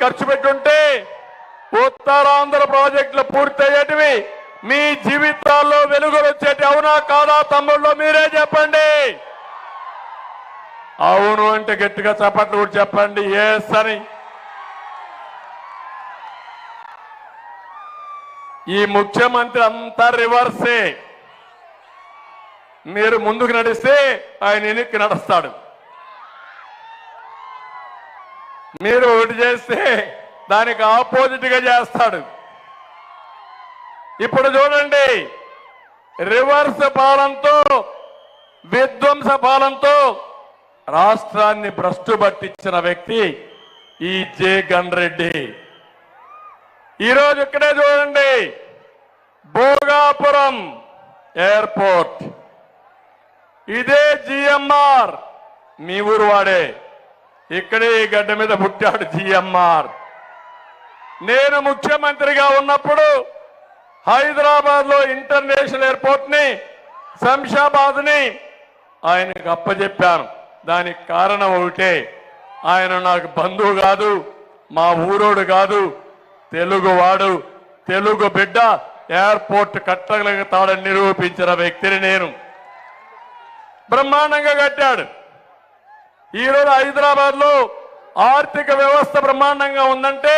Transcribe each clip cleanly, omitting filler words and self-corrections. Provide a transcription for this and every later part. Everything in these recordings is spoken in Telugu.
ఖర్చు పెట్టుంటే ఉత్తరాంధ్ర ప్రాజెక్టులు పూర్తయ్యేటివి, మీ జీవితాల్లో వెలుగులు వచ్చేటి. అవునా కాదా తమ్ముళ్ళు? మీరే చెప్పండి. అవును అంటే గట్టిగా చప్పట్లు కూడా చెప్పండి ఎస్ అని. ఈ ముఖ్యమంత్రి అంతా రివర్సే. మీరు ముందుకు నడిస్తే ఆయన వెనక్కి నడుస్తాడు. మీరు ఒకటి చేస్తే దానికి ఆపోజిట్ గా చేస్తాడు. ఇప్పుడు చూడండి, రివర్స్ పాలనతో, విధ్వంస పాలనతో రాష్ట్రాన్ని భ్రష్టు పట్టించిన వ్యక్తి ఈ జగన్ రెడ్డి. ఈరోజు ఇక్కడే చూడండి, భోగాపురం ఎయిర్పోర్ట్, ఇదే జిఎంఆర్, మీ ఊరు వాడే, ఇక్కడే ఈ గడ్డ మీద పుట్టాడు జిఎంఆర్. నేను ముఖ్యమంత్రిగా ఉన్నప్పుడు హైదరాబాద్ లో ఇంటర్నేషనల్ ఎయిర్పోర్ట్ ని, శంషాబాద్ ని ఆయనకు అప్పచెప్పాను. దానికి కారణం ఒకటే, ఆయన నాకు బంధువు కాదు, మా ఊరోడు కాదు, తెలుగువాడు, తెలుగు బిడ్డ, ఎయిర్పోర్ట్ కట్టగలుగుతాడని నిరూపించిన వ్యక్తిని నేను. బ్రహ్మాండంగా కట్టాడు. ఈరోజు హైదరాబాద్ లో ఆర్థిక వ్యవస్థ బ్రహ్మాండంగా ఉందంటే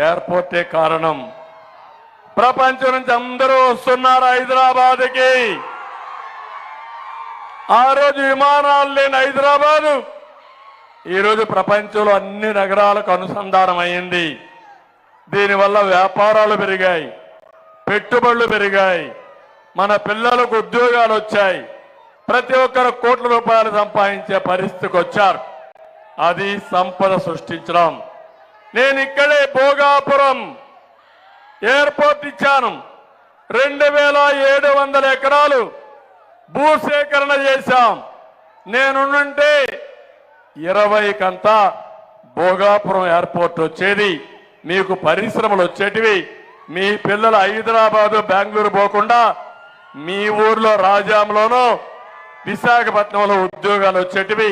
ఎయిర్పోర్టే కారణం. ప్రపంచం నుంచి అందరూ వస్తున్నారు హైదరాబాద్కి. ఆ రోజు విమానాలు లేని హైదరాబాదు ఈరోజు ప్రపంచంలో అన్ని నగరాలకు అనుసంధానం అయింది. దీనివల్ల వ్యాపారాలు పెరిగాయి, పెట్టుబడులు పెరిగాయి, మన పిల్లలకు ఉద్యోగాలు వచ్చాయి, ప్రతి ఒక్కరు కోట్ల రూపాయలు సంపాదించే పరిస్థితికి వచ్చారు. అది సంపద సృష్టించడం. నేను ఇక్కడే భోగాపురం ఎయిర్పోర్ట్ ఇచ్చాను. 2700 ఎకరాలు భూసేకరణ చేశాం. నేనుంటే 20 కంతా భోగాపురం ఎయిర్పోర్ట్ వచ్చేది, మీకు పరిశ్రమలు వచ్చేటివి. మీ పిల్లలు హైదరాబాదు, బెంగళూరు పోకుండా మీ ఊర్లో రాజాంలోనో విశాఖపట్నంలో ఉద్యోగాలు వచ్చేటివి.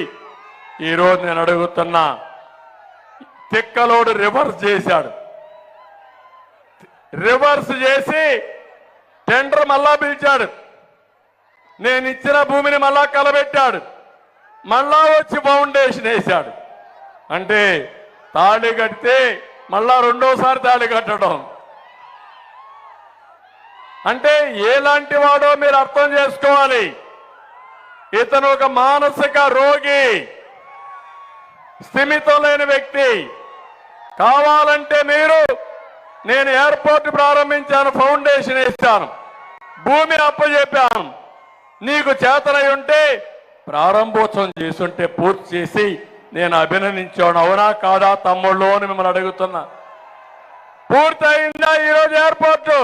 ఈరోజు నేను అడుగుతున్నా, తిక్కలోడు రివర్స్ చేశాడు. రివర్స్ చేసి టెండర్ మళ్ళా పిలిచాడు. నేను ఇచ్చిన భూమిని మళ్ళా కలబెట్టాడు. మళ్ళా వచ్చి ఫౌండేషన్ వేశాడు. అంటే తాళి కడితే మళ్ళా రెండోసారి తాళి కట్టడం. అంటే ఎలాంటి వాడో మీరు అర్థం చేసుకోవాలి. ఇతను ఒక మానసిక రోగి, స్థిమితం లేని వ్యక్తి. కావాలంటే మీరు, నేను ఎయిర్పోర్ట్ ప్రారంభించాను, ఫౌండేషన్ వేశాను, భూమి అప్పచెప్పాను, నీకు చేతనై ఉంటే ప్రారంభోత్సవం చేసుంటే పూర్తి చేసి నేను అభినందించాను. అవునా కాదా తమ్ముళ్ళు అని మిమ్మల్ని అడుగుతున్నా. పూర్తయిందా ఈరోజు ఎయిర్పోర్టు?